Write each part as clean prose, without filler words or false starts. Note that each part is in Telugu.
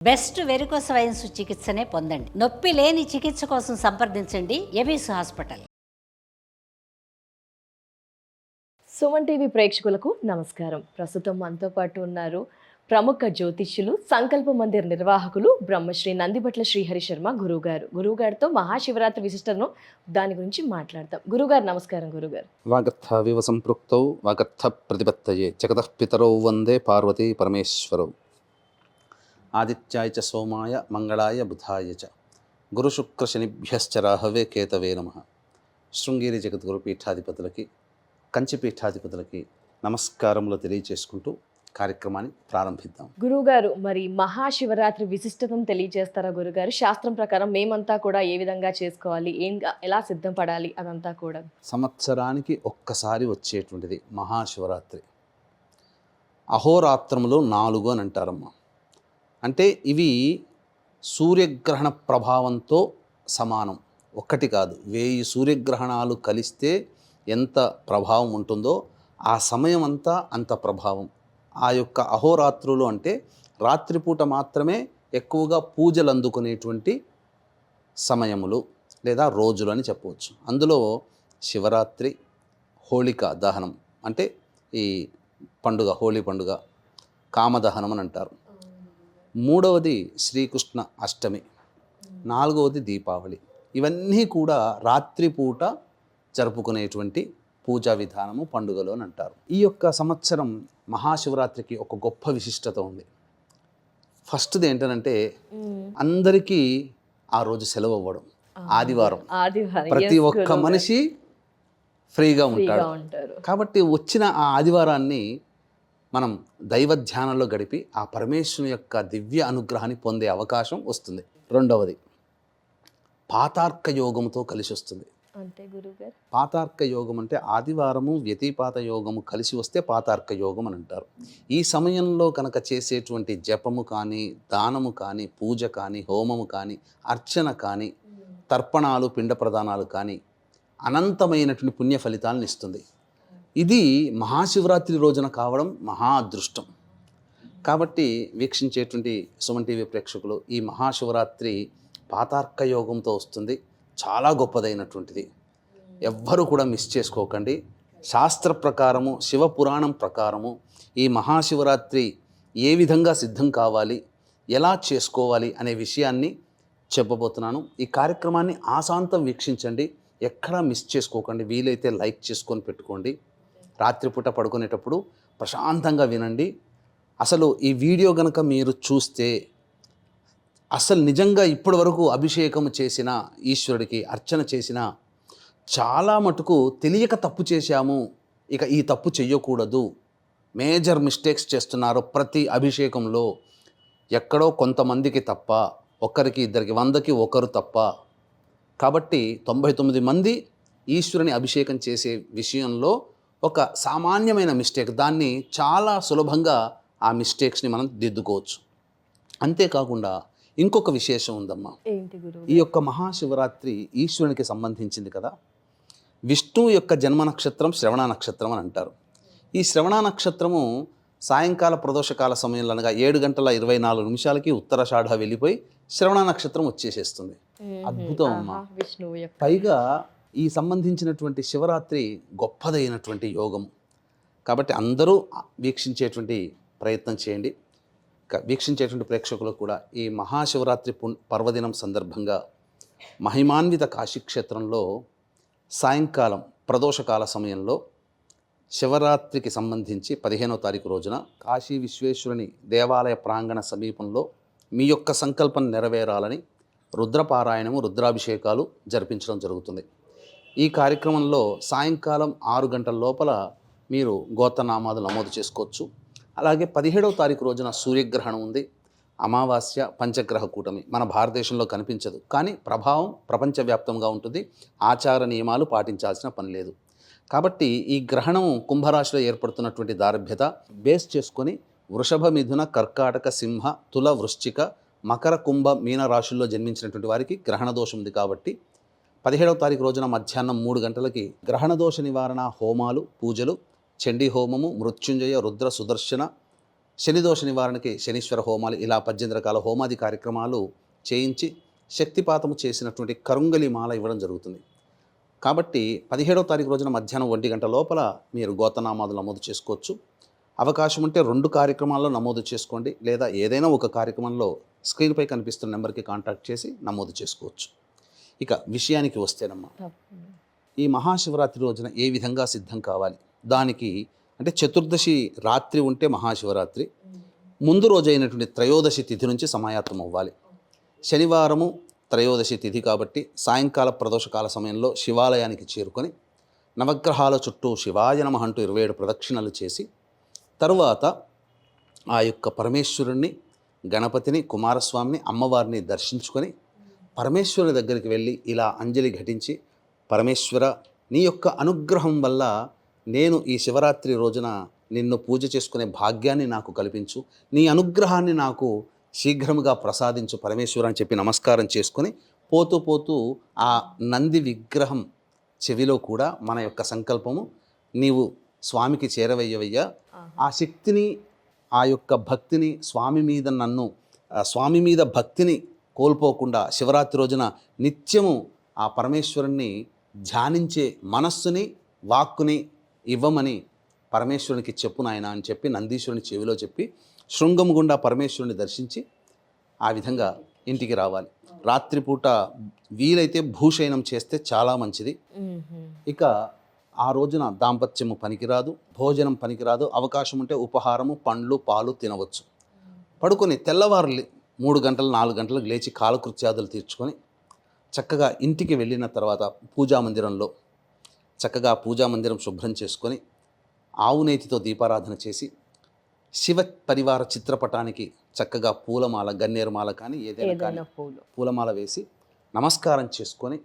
బెస్ట్ వెరికోస్ వెయిన్స్ చికిత్సనే పొందండి. నొప్పి లేని చికిత్స కోసం సంప్రదించండి ఎబిస్ హాస్పిటల్. సుమన్ టీవీ ప్రేక్షకులకు నమస్కారం. ప్రస్తుతం మనతో పాటు ఉన్నారు ప్రముఖ జ్యోతిష్యులు, సంకల్ప మందిర్ నిర్వాహకులు బ్రహ్మశ్రీ నందిబట్ల శ్రీహరి శర్మ గురువుగారు. గురువుగారితో మహాశివరాత్రి విశిష్టను దాని గురించి మాట్లాడతాం. గురుగారు నమస్కారం. గురుగారు, వాగర్థ వివ సంపృక్తౌ వాగర్థ ప్రతిపత్తయే జగతః పితరౌ వందే పార్వతీ పరమేశ్వరౌ. ఆదిత్యాయ చ సోమాయ మంగళాయ బుధాయ చ గురుశుక్ర శనిభ్యశ్చ రాహవే కేతవే నమః. శృంగేరి జగద్గురు పీఠాధిపతులకి, కంచి పీఠాధిపతులకి నమస్కారములు తెలియచేసుకుంటూ కార్యక్రమాన్ని ప్రారంభిద్దాం. గురువుగారు మరి మహాశివరాత్రి విశిష్టతను తెలియజేస్తారా గురుగారు? శాస్త్రం ప్రకారం మేమంతా కూడా ఏ విధంగా చేసుకోవాలి, ఎలా సిద్ధం పడాలి అదంతా కూడా. సంవత్సరానికి ఒక్కసారి వచ్చేటువంటిది మహాశివరాత్రి. అహోరాత్రములు 4 అని అంటారమ్మా. అంటే ఇవి సూర్యగ్రహణ ప్రభావంతో సమానం. ఒక్కటి కాదు, 1000 సూర్యగ్రహణాలు కలిస్తే ఎంత ప్రభావం ఉంటుందో ఆ సమయం అంతా అంత ప్రభావం. ఆ యొక్క అహోరాత్రులు అంటే రాత్రిపూట మాత్రమే ఎక్కువగా పూజలు అందుకునేటువంటి సమయములు లేదా రోజులు అని చెప్పవచ్చు. అందులో శివరాత్రి, హోళికా దహనం అంటే ఈ పండుగ, హోళీ పండుగ, కామదహనం అని అంటారు. 3వది శ్రీకృష్ణ అష్టమి, 4వది దీపావళి. ఇవన్నీ కూడా రాత్రిపూట జరుపుకునేటువంటి పూజా విధానము, పండుగలు అని అంటారు. ఈ యొక్క సంవత్సరం మహాశివరాత్రికి ఒక గొప్ప విశిష్టత ఉంది. ఫస్ట్ది ఏంటంటే అందరికీ ఆ రోజు సెలవు అవ్వడం. ఆదివారం ప్రతి ఒక్క మనిషి ఫ్రీగా ఉంటాడు. కాబట్టి వచ్చిన ఆ ఆదివారాన్ని మనం దైవ ధ్యానంలో గడిపి ఆ పరమేశ్వరుని యొక్క దివ్య అనుగ్రహాన్ని పొందే అవకాశం వస్తుంది. 2వది పాతార్క యోగంతో కలిసి వస్తుంది. అంటే గురుగారు, పాతార్క యోగం అంటే ఆదివారము వ్యతిపాత యోగము కలిసి వస్తే పాతార్క యోగం అని అంటారు. ఈ సమయంలో కనుక చేసేటువంటి జపము కానీ, దానము కానీ, పూజ కానీ, హోమము కానీ, అర్చన కానీ, తర్పణాలు, పిండ ప్రదానాలు కానీ అనంతమైనటువంటి పుణ్య ఫలితాలను ఇస్తుంది. ఇది మహాశివరాత్రి రోజున కావడం మహా అదృష్టం. కాబట్టి వీక్షించేటువంటి సుమన్ టీవీ ప్రేక్షకులు, ఈ మహాశివరాత్రి పాతార్క యోగంతో వస్తుంది. చాలా గొప్పదైనటువంటిది. ఎవ్వరూ కూడా మిస్ చేసుకోకండి. శాస్త్ర ప్రకారము, శివపురాణం ప్రకారము ఈ మహాశివరాత్రి ఏ విధంగా సిద్ధం కావాలి, ఎలా చేసుకోవాలి అనే విషయాన్ని చెప్పబోతున్నాను. ఈ కార్యక్రమాన్ని ఆశాంతం వీక్షించండి, ఎక్కడా మిస్ చేసుకోకండి. వీలైతే లైక్ చేసుకొని పెట్టుకోండి. రాత్రిపూట పడుకునేటప్పుడు ప్రశాంతంగా వినండి. అసలు ఈ వీడియో కనుక మీరు చూస్తే అసలు నిజంగా ఇప్పటి వరకు అభిషేకం చేసిన ఈశ్వరుడికి అర్చన చేసిన చాలా మటుకు తెలియక తప్పు చేశాము, ఇక ఈ తప్పు చెయ్యకూడదు, మేజర్ మిస్టేక్స్ చేస్తున్నారు ప్రతి అభిషేకంలో. ఎక్కడో కొంతమందికి తప్ప, ఒక్కరికి ఇద్దరికి, 100కి ఒకరు తప్ప. కాబట్టి 99 మంది ఈశ్వరుని అభిషేకం చేసే విషయంలో ఒక సామాన్యమైన మిస్టేక్, దాన్ని చాలా సులభంగా ఆ మిస్టేక్స్ని మనం దిద్దుకోవచ్చు. అంతేకాకుండా ఇంకొక విశేషం ఉందమ్మా. ఈ యొక్క మహాశివరాత్రి ఈశ్వరునికి సంబంధించింది కదా. విష్ణువు యొక్క జన్మ నక్షత్రం శ్రవణ నక్షత్రం అని అంటారు. ఈ శ్రవణ నక్షత్రము సాయంకాల ప్రదోషకాల సమయంలో అనగా 7:24 ఉత్తరాషాఢ వెళ్ళిపోయి శ్రవణ నక్షత్రం వచ్చేసేస్తుంది. అద్భుతం అమ్మా. పైగా ఈ సంబంధించినటువంటి శివరాత్రి గొప్పదైనటువంటి యోగము. కాబట్టి అందరూ వీక్షించేటువంటి ప్రయత్నం చేయండి. వీక్షించేటువంటి ప్రేక్షకులకు కూడా ఈ మహాశివరాత్రి పర్వదినం సందర్భంగా మహిమాన్విత కాశీక్షేత్రంలో సాయంకాలం ప్రదోషకాల సమయంలో శివరాత్రికి సంబంధించి 15వ తారీఖు రోజున కాశీ విశ్వేశ్వరుని దేవాలయ ప్రాంగణ సమీపంలో మీ యొక్క సంకల్పం నెరవేరాలని రుద్రపారాయణము, రుద్రాభిషేకాలు జరిపించడం జరుగుతుంది. ఈ కార్యక్రమంలో సాయంకాలం 6 గంటల లోపల మీరు గోత్రనామాలు నమోదు చేసుకోవచ్చు. అలాగే 17వ తారీఖు రోజున సూర్యగ్రహణం ఉంది. అమావాస్య, పంచగ్రహ కూటమి మన భారతదేశంలో కనిపించదు, కానీ ప్రభావం ప్రపంచవ్యాప్తంగా ఉంటుంది. ఆచార నియమాలు పాటించాల్సిన పని లేదు. కాబట్టి ఈ గ్రహణం కుంభరాశిలో ఏర్పడుతున్నటువంటి దారభ్యత బేస్ చేసుకొని వృషభ, మిథున, కర్కాటక, సింహ, తుల, వృశ్చిక, మకర, కుంభ, మీన రాశుల్లో జన్మించినటువంటి వారికి గ్రహణ దోషం ఉంది. కాబట్టి 17వ తారీఖు రోజున మధ్యాహ్నం 3 గంటలకి గ్రహణ దోష నివారణ హోమాలు, పూజలు, చండీ హోమము, మృత్యుంజయ, రుద్ర, సుదర్శన, శనిదోష నివారణకి శనీశ్వర హోమాలు ఇలా 18 రకాల హోమాది కార్యక్రమాలు చేయించి శక్తిపాతము చేసినటువంటి కరుంగలి మాల ఇవ్వడం జరుగుతుంది. కాబట్టి 17వ తారీఖు రోజున మధ్యాహ్నం 1 గంట లోపల మీరు గోతనామాదులు నమోదు చేసుకోవచ్చు. అవకాశం ఉంటే 2 కార్యక్రమాల్లో నమోదు చేసుకోండి, లేదా ఏదైనా ఒక కార్యక్రమంలో స్క్రీన్పై కనిపిస్తున్న నెంబర్కి కాంటాక్ట్ చేసి నమోదు చేసుకోవచ్చు. ఇక విషయానికి వస్తేనమ్మా, ఈ మహాశివరాత్రి రోజున ఏ విధంగా సిద్ధం కావాలి, దానికి అంటే చతుర్దశి రాత్రి ఉంటే మహాశివరాత్రి, ముందు రోజైనటువంటి త్రయోదశి తిథి నుంచి సమాయత్తం అవ్వాలి. శనివారము త్రయోదశి తిథి కాబట్టి సాయంకాల ప్రదోషకాల సమయంలో శివాలయానికి చేరుకొని నవగ్రహాల చుట్టూ శివాయ నమః అంటూ 27 ప్రదక్షిణలు చేసి తరువాత ఆ యొక్క పరమేశ్వరుణ్ణి, గణపతిని, కుమారస్వామిని, అమ్మవారిని దర్శించుకొని పరమేశ్వరుని దగ్గరికి వెళ్ళి ఇలా అంజలి ఘటించి, పరమేశ్వర నీ యొక్క అనుగ్రహం వల్ల నేను ఈ శివరాత్రి రోజున నిన్ను పూజ చేసుకునే భాగ్యాన్ని నాకు కల్పించు, నీ అనుగ్రహాన్ని నాకు శీఘ్రముగా ప్రసాదించు పరమేశ్వర అని చెప్పి నమస్కారం చేసుకొని పోతూ పోతూ ఆ నంది విగ్రహం చెవిలో కూడా మన యొక్క సంకల్పము, నీవు స్వామికి చేరవయ్యవయ్యా, ఆ శక్తిని, ఆ యొక్క భక్తిని, స్వామి మీద భక్తిని కోల్పోకుండా శివరాత్రి రోజున నిత్యము ఆ పరమేశ్వరుణ్ణి ధ్యానించే మనస్సుని, వాక్కుని ఇవ్వమని పరమేశ్వరునికి చెప్పు నాయన అని చెప్పి నందీశ్వరుని చెవిలో చెప్పి శృంగం గుండా పరమేశ్వరుని దర్శించి ఆ విధంగా ఇంటికి రావాలి. రాత్రిపూట వీలైతే భూషయనం చేస్తే చాలా మంచిది. ఇక ఆ రోజున దాంపత్యము పనికిరాదు, భోజనం పనికిరాదు. అవకాశం ఉంటే ఉపహారము, పండ్లు, పాలు తినవచ్చు. పడుకొని తెల్లవారు 3 గంటలు 4 గంటలకు లేచి కాలకృత్యాదులు తీర్చుకొని చక్కగా ఇంటికి వెళ్ళిన తర్వాత పూజామందిరంలో చక్కగా పూజామందిరం శుభ్రం చేసుకొని ఆవు నేతితో దీపారాధన చేసి శివ పరివార చిత్రపటానికి చక్కగా పూలమాల, గన్నేరుమాల కానీ ఏదైనా పూలమాల వేసి నమస్కారం చేసుకొని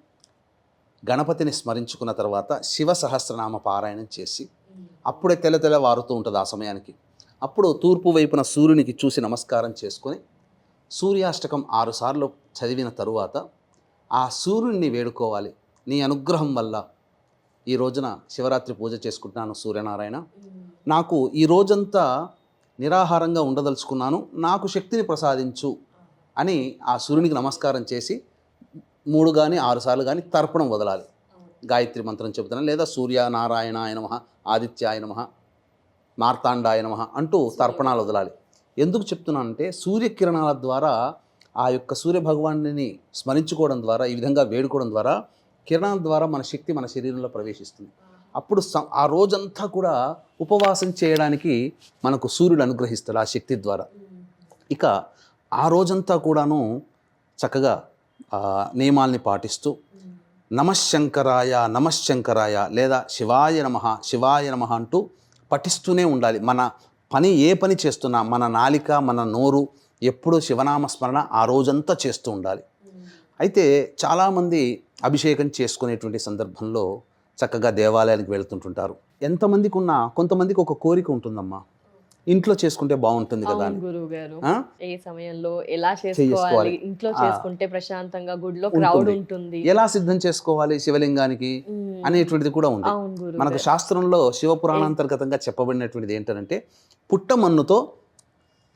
గణపతిని స్మరించుకున్న తర్వాత శివ సహస్రనామ పారాయణం చేసి అప్పుడే తెల్ల వారుతూ ఉంటుంది ఆ సమయానికి. అప్పుడు తూర్పు వైపున సూర్యునికి చూసి నమస్కారం చేసుకొని సూర్యాష్టకం 6 సార్లు చదివిన తరువాత ఆ సూర్యుడిని వేడుకోవాలి. నీ అనుగ్రహం వల్ల ఈ రోజున శివరాత్రి పూజ చేసుకుంటున్నాను సూర్యనారాయణ, నాకు ఈ రోజంతా నిరాహారంగా ఉండదలుచుకున్నాను, నాకు శక్తిని ప్రసాదించు అని ఆ సూర్యునికి నమస్కారం చేసి 3 కానీ 6 సార్లు కానీ తర్పణం వదలాలి. గాయత్రి మంత్రం చెబుతున్నాను, లేదా సూర్యనారాయణాయ నమః, ఆదిత్యాయ నమః, మార్తాండాయ నమః అంటూ తర్పణాలు వదలాలి. ఎందుకు చెప్తున్నానంటే సూర్యకిరణాల ద్వారా ఆ యొక్క సూర్యభగవాన్ని స్మరించుకోవడం ద్వారా, ఈ విధంగా వేడుకోవడం ద్వారా కిరణాల ద్వారా మన శక్తి మన శరీరంలో ప్రవేశిస్తుంది. అప్పుడు ఆ రోజంతా కూడా ఉపవాసం చేయడానికి మనకు సూర్యుడు అనుగ్రహిస్తాడు ఆ శక్తి ద్వారా. ఇక ఆ రోజంతా కూడాను చక్కగా నియమాల్ని పాటిస్తూ నమశ్శంకరాయ నమశ్శంకరాయ లేదా శివాయ నమః శివాయ నమః అంటూ పఠిస్తూనే ఉండాలి. మన పని ఏ పని చేస్తున్నా మన నాలిక, మన నోరు ఎప్పుడూ శివనామ స్మరణ ఆ రోజంతా చేస్తూ ఉండాలి. అయితే చాలామంది అభిషేకం చేసుకునేటువంటి సందర్భంలో చక్కగా దేవాలయానికి వెళ్తుంటుంటారు. ఎంతమందికి ఉన్నా కొంతమందికి ఒక కోరిక ఉంటుందమ్మా, ఇంట్లో చేసుకుంటే బాగుంటుంది కదా అని. గురువుగారు ఏ సమయంలో ఎలా చేసుకోవాలి, ఇంట్లో చేసుకుంటే ప్రశాంతంగా గుడిలో క్రౌడ్ ఉంటుంది, ఎలా సిద్ధం చేసుకోవాలి శివలింగానికి అనేటువంటిది కూడా ఉంది. మనకు శాస్త్రంలో శివపురాణాంతర్గతంగా చెప్పబడినటువంటిది ఏంటంటే పుట్టమన్నుతో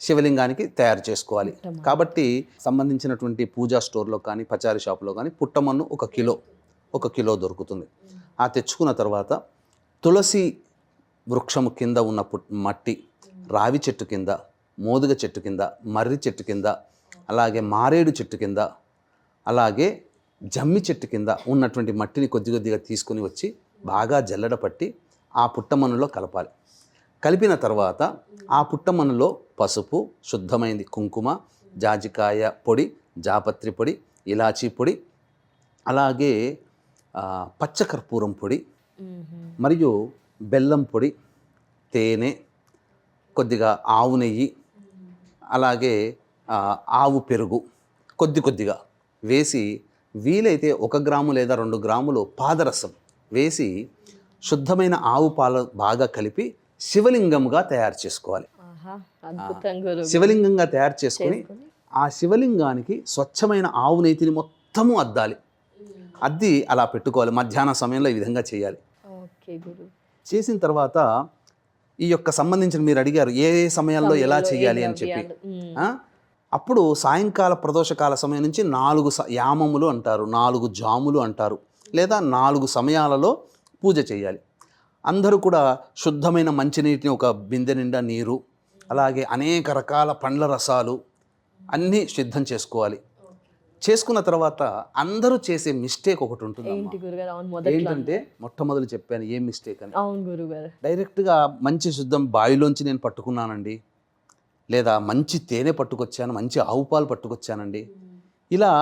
శివలింగానికి తయారు చేసుకోవాలి. కాబట్టి సంబంధించినటువంటి పూజా స్టోర్లో కానీ పచారీ షాపులో కానీ పుట్టమన్ను 1 కిలో దొరుకుతుంది. ఆ తెచ్చుకున్న తర్వాత తులసి వృక్షము కింద ఉన్న మట్టి, రావి చెట్టు కింద, మోదుగ చెట్టు కింద, మర్రి చెట్టు కింద, అలాగే మారేడు చెట్టు కింద, అలాగే జమ్మి చెట్టు కింద ఉన్నటువంటి మట్టిని కొద్దిగా తీసుకొని వచ్చి బాగా జల్లెడ పట్టి ఆ పుట్టమన్నులో కలపాలి. కలిపిన తర్వాత ఆ పుట్టమన్నులో పసుపు, శుద్ధమైంది కుంకుమ, జాజికాయ పొడి, జాపత్రి పొడి, ఇలాచీ పొడి, అలాగే పచ్చకర్పూరం పొడి మరియు బెల్లం పొడి, తేనె, కొద్దిగా ఆవు నెయ్యి, అలాగే ఆవు పెరుగు కొద్దిగా వేసి వీలైతే 1 గ్రాము లేదా 2 గ్రాములు పాదరసం వేసి శుద్ధమైన ఆవు పాలు బాగా కలిపి శివలింగంగా తయారు చేసుకోవాలి. శివలింగంగా తయారు చేసుకొని ఆ శివలింగానికి స్వచ్ఛమైన ఆవు నెయ్యిని మొత్తము అద్ది అలా పెట్టుకోవాలి. మధ్యాహ్న సమయంలో ఈ విధంగా చేయాలి. చేసిన తర్వాత ఈ యొక్క సంబంధించిన మీరు అడిగారు ఏ ఏ సమయాల్లో ఎలా సమయంలో ఏ చేయాలి అని చెప్పి. ద్రవ్యాలు? ఆ? అప్పుడు సాయంకాల ప్రదోషకాల సమయం నుంచి 4 యామములు అంటారు, 4 జాములు అంటారు, లేదా 4 సమయాలలో పూజ చేయాలి. అందరూ కూడా శుద్ధమైన మంచినీటిని ఒక బిందె నిండా నీరు, అలాగే అనేక రకాల పండ్ల రసాలు అన్నీ సిద్ధం చేసుకోవాలి. చేసుకున్న తర్వాత అందరూ చేసే మిస్టేక్ ఒకటి ఉంటుంది. ఏంటి గురుగారు? అవును, మొదట్లో ఏంటంటే మొట్టమొదలు చెప్పాను ఏం మిస్టేక్ అని. అవును గురుగారు. డైరెక్ట్గా మంచి శుద్ధం బావిలోంచి నేను పట్టుకున్నానండి, లేదా మంచి తేనె పట్టుకొచ్చాను, మంచి ఆవు పాలు పట్టుకొచ్చానండి, ఇలా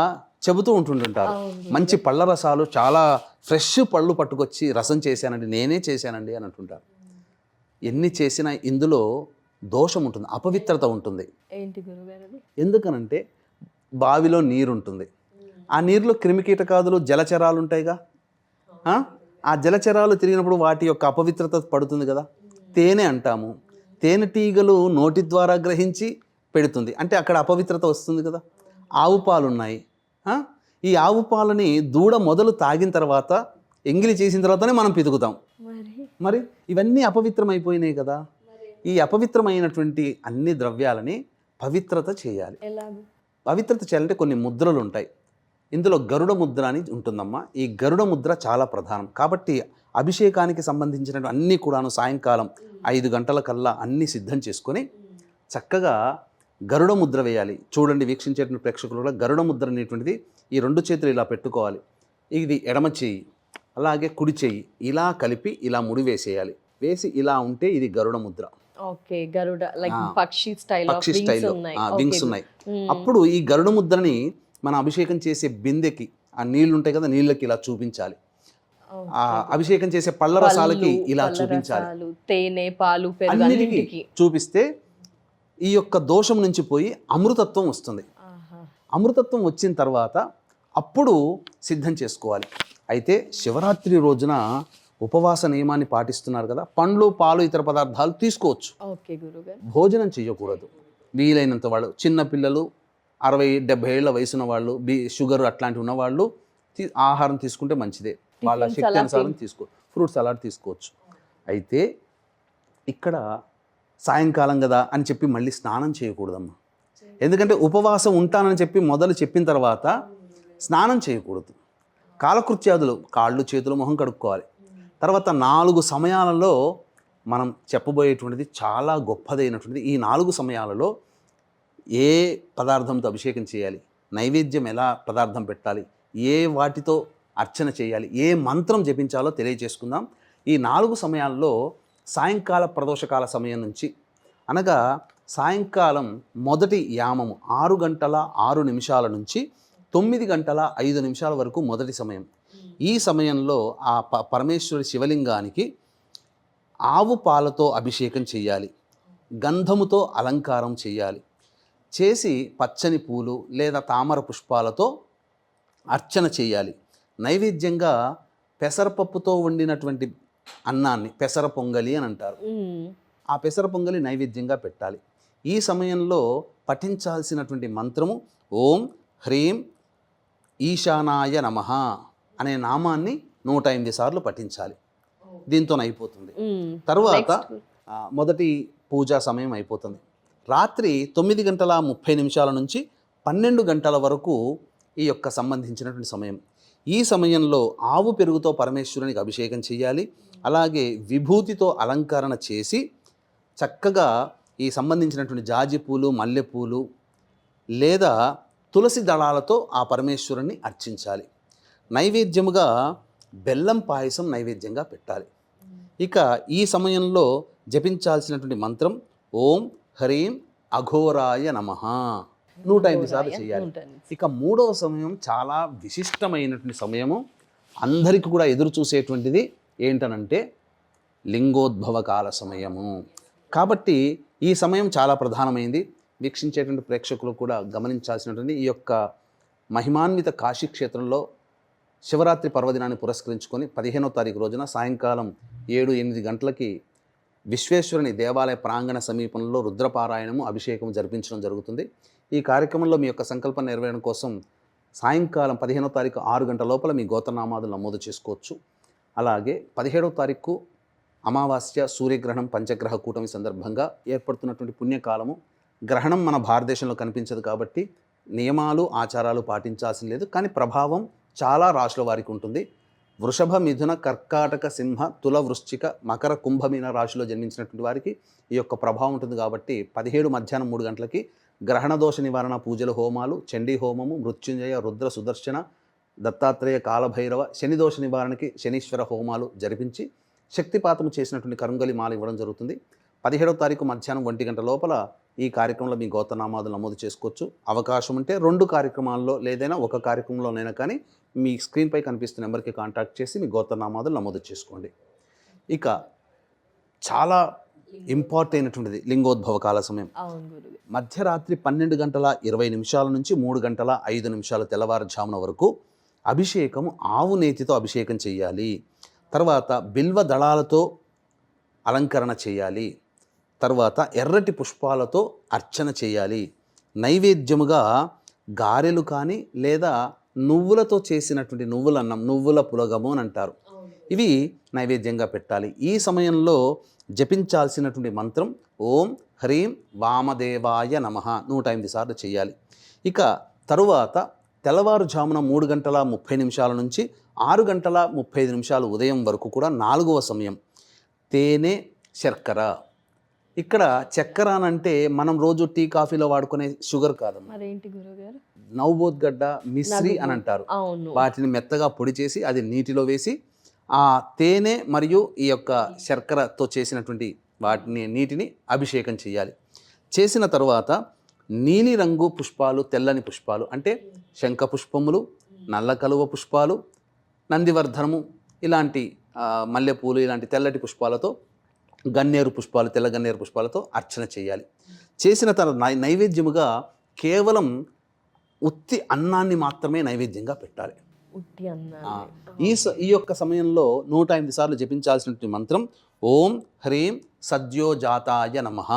చెబుతూ ఉంటుంటారు. మంచి పళ్ళ రసాలు, చాలా ఫ్రెష్ పళ్ళు పట్టుకొచ్చి రసం చేశానండి, నేనే చేశానండి అని అంటుంటారు. ఎన్ని చేసినా ఇందులో దోషం ఉంటుంది, అపవిత్రత ఉంటుంది. ఏంటి గురుగారు అది? ఎందుకనంటే బావిలో నీరు ఉంటుంది, ఆ నీరులో క్రిమికీటకాదులు జలచరాలు ఉంటాయిగా. ఆ జలచరాలు తిరిగినప్పుడు వాటి యొక్క అపవిత్రత పడుతుంది కదా. తేనె అంటాము, తేనెటీగలు నోటి ద్వారా గ్రహించి పెడుతుంది, అంటే అక్కడ అపవిత్రత వస్తుంది కదా. ఆవు పాలు ఉన్నాయి, ఈ ఆవు పాలని దూడ మొదలు తాగిన తర్వాత ఎంగిలి చేసిన తర్వాతనే మనం పితుకుతాం. మరి ఇవన్నీ అపవిత్రమైపోయినాయి కదా. ఈ అపవిత్రమైనటువంటి అన్ని ద్రవ్యాలని పవిత్రత చేయాలి. పవిత్రత చేయాలంటే కొన్ని ముద్రలు ఉంటాయి. ఇందులో గరుడ ముద్ర అని ఉంటుందమ్మా. ఈ గరుడ ముద్ర చాలా ప్రధానం. కాబట్టి అభిషేకానికి సంబంధించిన అన్నీ కూడాను సాయంకాలం 5 గంటల కల్లా అన్నీ సిద్ధం చేసుకొని చక్కగా గరుడ ముద్ర వేయాలి. చూడండి వీక్షించేటువంటి ప్రేక్షకులు కూడా గరుడ ముద్ర అనేటువంటిది ఈ 2 చేతులు ఇలా పెట్టుకోవాలి. ఇది ఎడమ చెయ్యి, అలాగే కుడి చెయ్యి ఇలా కలిపి ఇలా ముడి వేసేయాలి. వేసి ఇలా ఉంటే ఇది గరుడ ముద్ర. ఓకే, గరుడ లైక్ పక్షి స్టైల్ వింగ్స్ ఉన్నాయి. అప్పుడు ఈ గరుడ ముద్రని మనం అభిషేకం చేసే బిందెకి, ఆ నీళ్లు ఉంటాయి కదా, నీళ్ళకి ఇలా చూపించాలి. ఆ అభిషేకం చేసే పళ్ళ రసాలకి ఇలా చూపించాలి. తేనె, పాలు, పెరుగు అన్నిటికీ చూపిస్తే ఈ యొక్క దోషం నుంచి పోయి అమృతత్వం వస్తుంది. అమృతత్వం వచ్చిన తర్వాత అప్పుడు సిద్ధం చేసుకోవాలి. అయితే శివరాత్రి రోజున ఉపవాస నియమాన్ని పాటిస్తున్నారు కదా, పండ్లు, పాలు, ఇతర పదార్థాలు తీసుకోవచ్చు. ఓకే గురుగారు. భోజనం చేయకూడదు. వీలైనంత వాళ్ళు, చిన్నపిల్లలు, 60-70 ఏళ్ల వయసున్న వాళ్ళు, షుగర్ అట్లాంటివి ఉన్నవాళ్ళు ఆహారం తీసుకుంటే మంచిదే. వాళ్ళ శక్తి అనుసారం ఫ్రూట్ సలాడ్ తీసుకోవచ్చు. అయితే ఇక్కడ సాయంకాలం కదా అని చెప్పి మళ్ళీ స్నానం చేయకూడదమ్మా. ఎందుకంటే ఉపవాసం ఉంటానని చెప్పి మొదలు చెప్పిన తర్వాత స్నానం చేయకూడదు. కాలకృత్యాదులు, కాళ్ళు, చేతులు, మొహం కడుక్కోవాలి. తర్వాత 4 సమయాలలో మనం చెప్పబోయేటువంటిది చాలా గొప్పదైనటువంటిది. ఈ 4 సమయాలలో ఏ పదార్థంతో అభిషేకం చేయాలి, నైవేద్యం ఎలా పదార్థం పెట్టాలి, ఏ వాటితో అర్చన చేయాలి, ఏ మంత్రం జపించాలో తెలియజేసుకుందాం. ఈ 4 సమయాల్లో సాయంకాల ప్రదోషకాల సమయం నుంచి, అనగా సాయంకాలం మొదటి యామము 6 గంటల 6 నిమిషాల నుంచి 9 గంటల 5 నిమిషాల వరకు మొదటి సమయం. ఈ సమయంలో ఆ పరమేశ్వరుడి శివలింగానికి ఆవు పాలతో అభిషేకం చేయాలి, గంధముతో అలంకారం చేయాలి, చేసి పచ్చని పూలు లేదా తామర పుష్పాలతో అర్చన చేయాలి. నైవేద్యంగా పెసరపప్పుతో వండినటువంటి అన్నాన్ని పెసర పొంగలి అని అంటారు. ఆ పెసర పొంగలి నైవేద్యంగా పెట్టాలి. ఈ సమయంలో పఠించాల్సినటువంటి మంత్రము ఓం హ్రీం ఈశానాయ నమః అనే నామాన్ని 108 సార్లు పఠించాలి. దీంతో అయిపోతుంది. తర్వాత మొదటి పూజా సమయం అయిపోతుంది. రాత్రి 9 గంటల 30 నిమిషాల నుంచి 12 గంటల వరకు ఈ యొక్క సంబంధించినటువంటి సమయం. ఈ సమయంలో ఆవు పెరుగుతో పరమేశ్వరునికి అభిషేకం చేయాలి. అలాగే విభూతితో అలంకరణ చేసి చక్కగా ఈ సంబంధించినటువంటి జాజి పూలు, మల్లెపూలు లేదా తులసి దళాలతో ఆ పరమేశ్వరుని అర్చించాలి. నైవేద్యముగా బెల్లం పాయసం నైవేద్యంగా పెట్టాలి. ఇక ఈ సమయంలో జపించాల్సినటువంటి మంత్రం ఓం హ్రీం అఘోరాయ నమః 108 సార్లు చేయాలి. ఇక 3వ సమయం చాలా విశిష్టమైనటువంటి సమయము, అందరికీ కూడా ఎదురు చూసేటువంటిది ఏంటనంటే లింగోద్భవ కాల సమయము. కాబట్టి ఈ సమయం చాలా ప్రధానమైంది. వీక్షించేటువంటి ప్రేక్షకులు కూడా గమనించాల్సినటువంటి ఈ యొక్క మహిమాన్విత కాశీ క్షేత్రంలో శివరాత్రి పర్వదినాన్ని పురస్కరించుకొని 15వ తారీఖు రోజున సాయంకాలం 7-8 గంటలకి విశ్వేశ్వరుని దేవాలయ ప్రాంగణ సమీపంలో రుద్రపారాయణము, అభిషేకం జరిపించడం జరుగుతుంది. ఈ కార్యక్రమంలో మీ యొక్క సంకల్పం నెరవేరడం కోసం సాయంకాలం 15వ తారీఖు 6 గంటల లోపల మీ గోత్రనామాదులు నమోదు చేసుకోవచ్చు. అలాగే 17వ తారీఖు అమావాస్య, సూర్యగ్రహణం, పంచగ్రహ కూటమి సందర్భంగా ఏర్పడుతున్నటువంటి పుణ్యకాలము. గ్రహణం మన భారతదేశంలో కనిపించదు కాబట్టి నియమాలు, ఆచారాలు పాటించాల్సిన లేదు. కానీ ప్రభావం చాలా రాశుల వారికి ఉంటుంది. వృషభ, మిథున, కర్కాటక, సింహ, తుల, వృశ్చిక, మకర, కుంభమీన రాశిలో జన్మించినటువంటి వారికి ఈ యొక్క ప్రభావం ఉంటుంది. కాబట్టి 17 మధ్యాహ్నం 3 గంటలకి గ్రహణ దోష నివారణ పూజలు, హోమాలు, చండీ హోమము, మృత్యుంజయ, రుద్ర, సుదర్శన, దత్తాత్రేయ, కాలభైరవ, శని దోష నివారణకి శనీశ్వర హోమాలు జరిపించి శక్తిపాతము చేసినటువంటి కరుంగలి మాల ఇవ్వడం జరుగుతుంది. 17వ తారీఖు మధ్యాహ్నం 1 గంట లోపల ఈ కార్యక్రమంలో మీ గోత్రనామాదులు నమోదు చేసుకోవచ్చు. అవకాశం ఉంటే 2 కార్యక్రమాల్లో లేదైనా ఒక కార్యక్రమంలోనైనా కానీ మీ స్క్రీన్పై కనిపిస్తున్న నెంబర్కి కాంటాక్ట్ చేసి మీ గోత్రనామాదులు నమోదు చేసుకోండి. ఇక చాలా ఇంపార్టెంట్ అయినటువంటిది లింగోద్భవ కాల సమయం. మధ్యరాత్రి 12 గంటల 20 నిమిషాల నుంచి 3 గంటల 5 నిమిషాల తెల్లవారుజామున వరకు అభిషేకము ఆవు నేతితో అభిషేకం చేయాలి. తర్వాత బిల్వ దళాలతో అలంకరణ చేయాలి. తర్వాత ఎర్రటి పుష్పాలతో అర్చన చేయాలి. నైవేద్యముగా గారెలు కానీ లేదా నువ్వులతో చేసినటువంటి నువ్వులన్నం, నువ్వుల పులగము అని అంటారు, ఇవి నైవేద్యంగా పెట్టాలి. ఈ సమయంలో జపించాల్సినటువంటి మంత్రం ఓం హ్రీం వామదేవాయ నమః 108 సార్లు చేయాలి. ఇక తరువాత తెల్లవారుజామున 3 గంటల 30 నిమిషాల నుంచి 6 గంటల 35 నిమిషాలు ఉదయం వరకు కూడా 4వ సమయం తేనె, శర్కర. ఇక్కడ చక్కెర అనంటే మనం రోజు టీ కాఫీలో వాడుకునే షుగర్ కాదమ్మా. మరేంటి గురుగారు? నవ్వోద్గడ్డ, మిశ్రీ అని అంటారు. వాటిని మెత్తగా పొడి చేసి అది నీటిలో వేసి ఆ తేనె మరియు ఈ యొక్క శర్కరతో చేసినటువంటి నీటిని అభిషేకం చేయాలి. చేసిన తర్వాత నీలి రంగు పుష్పాలు, తెల్లని పుష్పాలు అంటే శంఖ పుష్పములు, నల్ల కలువ పుష్పాలు, నందివర్ధనము, ఇలాంటి మల్లెపూలు, ఇలాంటి తెల్లటి పుష్పాలతో, గన్నేరు పుష్పాలు, తెల్ల గన్నేరు పుష్పాలతో అర్చన చేయాలి. చేసిన తర్వాత నైవేద్యముగా కేవలం ఉత్తి అన్నాన్ని మాత్రమే నైవేద్యంగా పెట్టాలి. ఈ యొక్క సమయంలో 108 సార్లు జపించాల్సినటువంటి మంత్రం ఓం హ్రీం సద్యోజాతాయ నమః.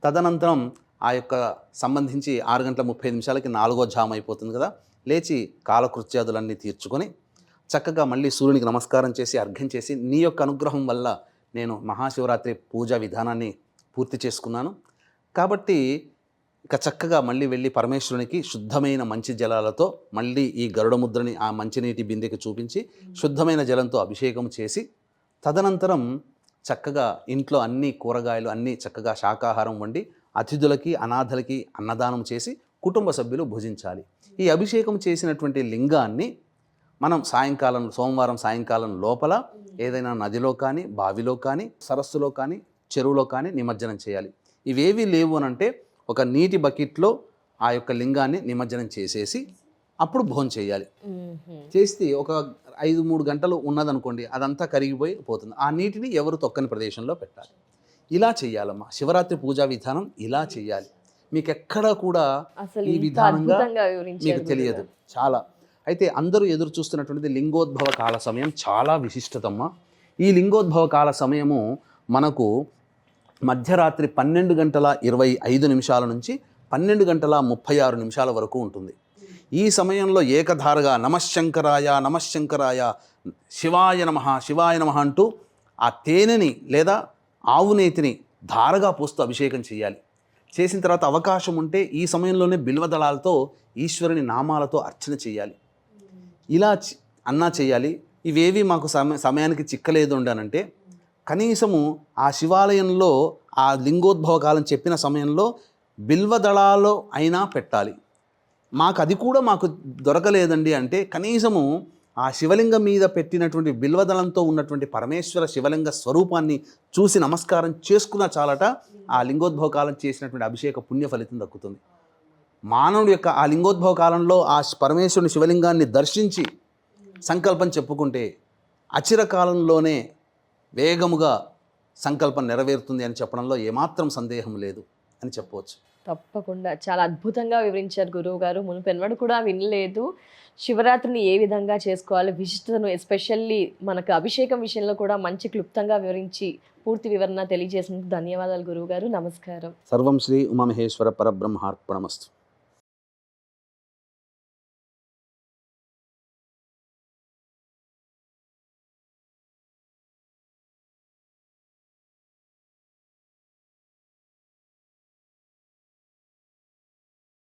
తదనంతరం ఆ యొక్క సంబంధించి 6 గంటల 30 నిమిషాలకి 4వ జాము అయిపోతుంది కదా, లేచి కాలకృత్యాదులన్నీ తీర్చుకొని చక్కగా మళ్ళీ సూర్యునికి నమస్కారం చేసి అర్ఘ్యం చేసి నీ యొక్క అనుగ్రహం వల్ల నేను మహాశివరాత్రి పూజా విధానాన్ని పూర్తి చేసుకున్నాను కాబట్టి ఇక చక్కగా మళ్ళీ వెళ్ళి పరమేశ్వరునికి శుద్ధమైన మంచి జలాలతో మళ్ళీ ఈ గరుడ ముద్రని ఆ మంచినీటి బిందెకి చూపించి శుద్ధమైన జలంతో అభిషేకం చేసి తదనంతరం చక్కగా ఇంట్లో అన్ని కూరగాయలు అన్నీ చక్కగా శాకాహారం వండి అతిథులకి, అనాథలకి అన్నదానం చేసి కుటుంబ సభ్యులు భుజించాలి. ఈ అభిషేకం చేసినటువంటి లింగాన్ని మనం సోమవారం సాయంకాలం లోపల ఏదైనా నదిలో కానీ, బావిలో కానీ, సరస్సులో కానీ, చెరువులో కానీ నిమజ్జనం చేయాలి. ఇవేవి లేవు అనంటే ఒక నీటి బకెట్లో ఆ యొక్క లింగాన్ని నిమజ్జనం చేసేసి అప్పుడు భోజనం చేయాలి. చేస్తే ఒక 5-3 గంటలు ఉన్నదనుకోండి, అదంతా కరిగిపోయి పోతుంది. ఆ నీటిని ఎవరు తొక్కని ప్రదేశంలో పెట్టాలి. ఇలా చెయ్యాలమ్మా. శివరాత్రి పూజా విధానం ఇలా చెయ్యాలి. మీకు ఎక్కడా కూడా ఈ విధానంగా మీకు తెలియదు. చాలా అయితే అందరూ ఎదురు చూస్తున్నటువంటిది లింగోద్భవ కాల సమయం. చాలా విశిష్టతమ్మ. ఈ లింగోద్భవ కాల సమయము మనకు మధ్యరాత్రి 12 గంటల 25 నిమిషాల నుంచి 12 గంటల 36 నిమిషాల వరకు ఉంటుంది. ఈ సమయంలో ఏకధారగా నమశ్శంకరాయ నమశ్శంకరాయ, శివాయ నమః శివాయ నమః అంటూ ఆ తేనెని లేదా ఆవు నేతిని ధారగా పోస్తూ అభిషేకం చేయాలి. చేసిన తర్వాత అవకాశం ఉంటే ఈ సమయంలోనే బిల్వదళాలతో ఈశ్వరుని నామాలతో అర్చన చేయాలి. ఇలా అన్నా చేయాలి. ఇవేవి మాకు సమయానికి చిక్కలేదు ఉండనంటే కనీసము ఆ శివాలయంలో ఆ లింగోద్భవ కాలం చెప్పిన సమయంలో బిల్వదళాలు అయినా పెట్టాలి. మాకు అది కూడా మాకు దొరకలేదండి అంటే కనీసము ఆ శివలింగం మీద పెట్టినటువంటి బిల్వదళంతో ఉన్నటువంటి పరమేశ్వర శివలింగ స్వరూపాన్ని చూసి నమస్కారం చేసుకున్న చాలట ఆ లింగోద్భవ కాలం చేసినటువంటి అభిషేక పుణ్య ఫలితం దక్కుతుంది. మానవుడి యొక్క ఆ లింగోద్భవ కాలంలో ఆ పరమేశ్వరుని శివలింగాన్ని దర్శించి సంకల్పం చెప్పుకుంటే అచిరకాలంలోనే వేగముగా సంకల్పం నెరవేరుతుంది అని చెప్పడంలో ఏమాత్రం సందేహం లేదు అని చెప్పవచ్చు. తప్పకుండా చాలా అద్భుతంగా వివరించారు గురువు గారు. మునుపెన్నడూ కూడా వినలేదు. శివరాత్రిని ఏ విధంగా చేసుకోవాలి, విశిష్టతను ఎస్పెషల్లీ మనకు అభిషేకం విషయంలో కూడా మంచి క్లుప్తంగా వివరించి పూర్తి వివరణ తెలియజేసినందుకు ధన్యవాదాలు గురువు గారు. నమస్కారం. సర్వం శ్రీ ఉమామహేశ్వర పరబ్రహ్మార్పణమస్తు.